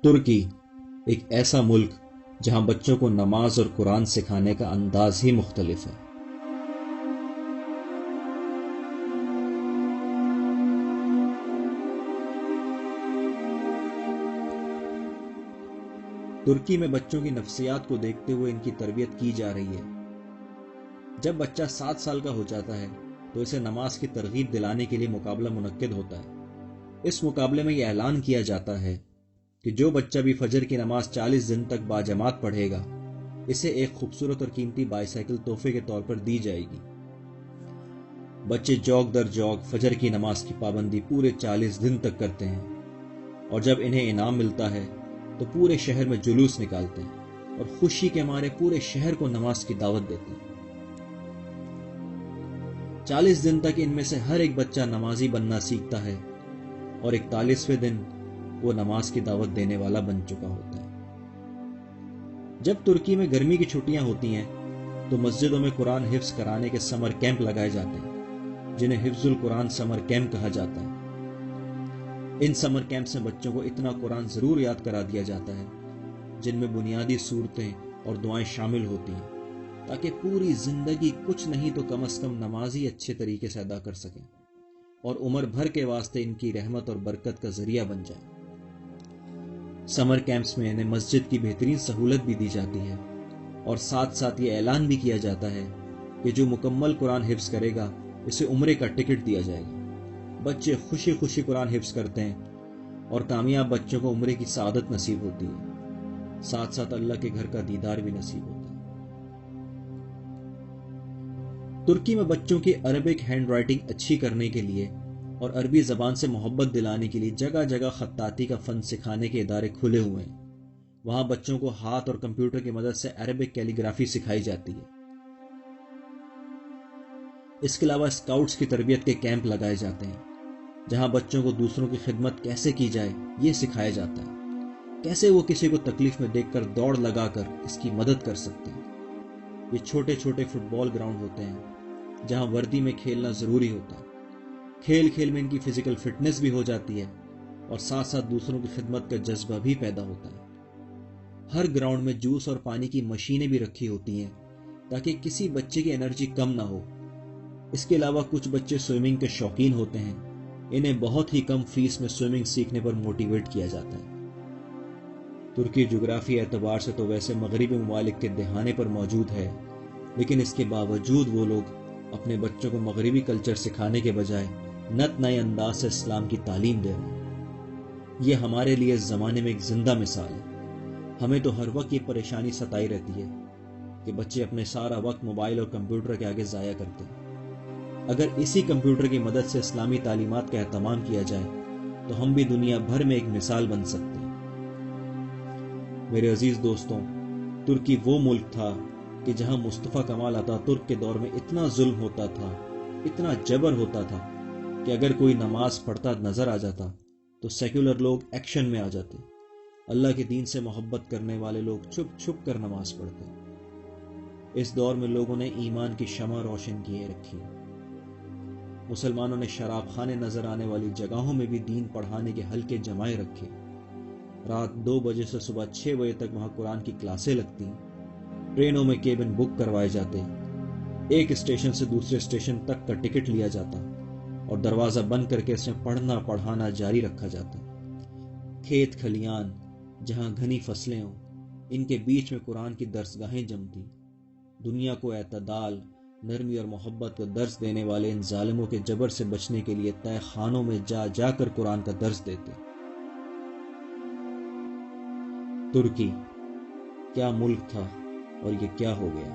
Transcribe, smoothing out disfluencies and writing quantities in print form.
ترکی ایک ایسا ملک جہاں بچوں کو نماز اور قرآن سکھانے کا انداز ہی مختلف ہے۔ ترکی میں بچوں کی نفسیات کو دیکھتے ہوئے ان کی تربیت کی جا رہی ہے۔ جب بچہ 7 سال کا ہو جاتا ہے تو اسے نماز کی ترغیب دلانے کے لیے مقابلہ منعقد ہوتا ہے۔ اس مقابلے میں یہ اعلان کیا جاتا ہے کہ جو بچہ بھی فجر کی نماز 40 دن تک باجماعت پڑھے گا اسے ایک خوبصورت اور قیمتی بائی سائیکل تحفے کے طور پر دی جائے گی۔ بچے جوگ در جوگ فجر کی نماز کی پابندی پورے 40 دن تک کرتے ہیں، اور جب انہیں انعام ملتا ہے تو پورے شہر میں جلوس نکالتے ہیں اور خوشی کے مارے پورے شہر کو نماز کی دعوت دیتے ہیں۔ 40 دن تک ان میں سے ہر ایک بچہ نمازی بننا سیکھتا ہے، اور 41ویں دن وہ نماز کی دعوت دینے والا بن چکا ہوتا ہے۔ جب ترکی میں گرمی کی چھٹیاں ہوتی ہیں تو مسجدوں میں قرآن حفظ کرانے کے سمر کیمپ لگائے جاتے ہیں، جنہیں حفظ القرآن سمر کیمپ کہا جاتا ہے۔ ان سمر کیمپ سے بچوں کو اتنا قرآن ضرور یاد کرا دیا جاتا ہے جن میں بنیادی صورتیں اور دعائیں شامل ہوتی ہیں، تاکہ پوری زندگی کچھ نہیں تو کم از کم نماز ہی اچھے طریقے سے ادا کر سکیں اور عمر بھر کے واسطے ان کی رحمت اور برکت کا ذریعہ بن جائیں۔ سمر کیمپس میں انہیں مسجد کی بہترین سہولت بھی دی جاتی ہے، اور ساتھ ساتھ یہ اعلان بھی کیا جاتا ہے کہ جو مکمل قرآن حفظ کرے گا اسے عمرے کا ٹکٹ دیا جائے گا۔ بچے خوشی خوشی قرآن حفظ کرتے ہیں اور کامیاب بچوں کو عمرے کی سعادت نصیب ہوتی ہے، ساتھ ساتھ اللہ کے گھر کا دیدار بھی نصیب ہوتا ہے۔ ترکی میں بچوں کی عربک ہینڈ رائٹنگ اچھی کرنے کے لیے اور عربی زبان سے محبت دلانے کے لیے جگہ جگہ خطاطی کا فن سکھانے کے ادارے کھلے ہوئے ہیں۔ وہاں بچوں کو ہاتھ اور کمپیوٹر کی مدد سے عربک کیلی گرافی سکھائی جاتی ہے۔ اس کے علاوہ اسکاؤٹس کی تربیت کے کیمپ لگائے جاتے ہیں، جہاں بچوں کو دوسروں کی خدمت کیسے کی جائے یہ سکھایا جاتا ہے، کیسے وہ کسی کو تکلیف میں دیکھ کر دوڑ لگا کر اس کی مدد کر سکتے ہیں۔ یہ چھوٹے چھوٹے فٹ بال گراؤنڈ ہوتے ہیں جہاں وردی میں کھیلنا ضروری ہوتا ہے۔ کھیل کھیل میں ان کی فزیکل فٹنس بھی ہو جاتی ہے اور ساتھ ساتھ دوسروں کی خدمت کا جذبہ بھی پیدا ہوتا ہے۔ ہر گراؤنڈ میں جوس اور پانی کی مشینیں بھی رکھی ہوتی ہیں تاکہ کسی بچے کی انرجی کم نہ ہو۔ اس کے علاوہ کچھ بچے سوئمنگ کے شوقین ہوتے ہیں، انہیں بہت ہی کم فیس میں سوئمنگ سیکھنے پر موٹیویٹ کیا جاتا ہے۔ ترکی جغرافی اعتبار سے تو ویسے مغربی ممالک کے دہانے پر موجود ہے، لیکن اس کے باوجود وہ لوگ اپنے بچوں کو مغربی کلچر سکھانے کے بجائے نت نئے انداز سے اسلام کی تعلیم دے رہے ہیں۔ یہ ہمارے لیے اس زمانے میں ایک زندہ مثال ہے۔ ہمیں تو ہر وقت یہ پریشانی ستائی رہتی ہے کہ بچے اپنے سارا وقت موبائل اور کمپیوٹر کے آگے ضائع کرتے ہیں۔ اگر اسی کمپیوٹر کی مدد سے اسلامی تعلیمات کا اہتمام کیا جائے تو ہم بھی دنیا بھر میں ایک مثال بن سکتے ہیں۔ میرے عزیز دوستوں، ترکی وہ ملک تھا کہ جہاں مصطفیٰ کمال اتاترک کے دور میں اتنا ظلم ہوتا تھا، اتنا جبر ہوتا تھا کہ اگر کوئی نماز پڑھتا نظر آ جاتا تو سیکولر لوگ ایکشن میں آ جاتے۔ اللہ کے دین سے محبت کرنے والے لوگ چھپ چھپ کر نماز پڑھتے۔ اس دور میں لوگوں نے ایمان کی شمع روشن کیے رکھی۔ مسلمانوں نے شراب خانے نظر آنے والی جگہوں میں بھی دین پڑھانے کے حلقے جمائے رکھے۔ رات 2 بجے سے صبح 6 بجے تک وہاں قرآن کی کلاسیں لگتی، ٹرینوں میں کیبن بک کروائے جاتے، ایک اسٹیشن سے دوسرے اسٹیشن تک کا ٹکٹ لیا جاتا اور دروازہ بند کر کے اس میں پڑھنا پڑھانا جاری رکھا جاتا۔ کھیت کھلیان جہاں گھنی فصلیں ہوں، ان کے بیچ میں قرآن کی درسگاہیں جمتی، دنیا کو اعتدال، نرمی اور محبت کا درس دینے والے ان ظالموں کے جبر سے بچنے کے لیے تہہ خانوں میں جا جا کر قرآن کا درس دیتے۔ ترکی کیا ملک تھا اور یہ کیا ہو گیا۔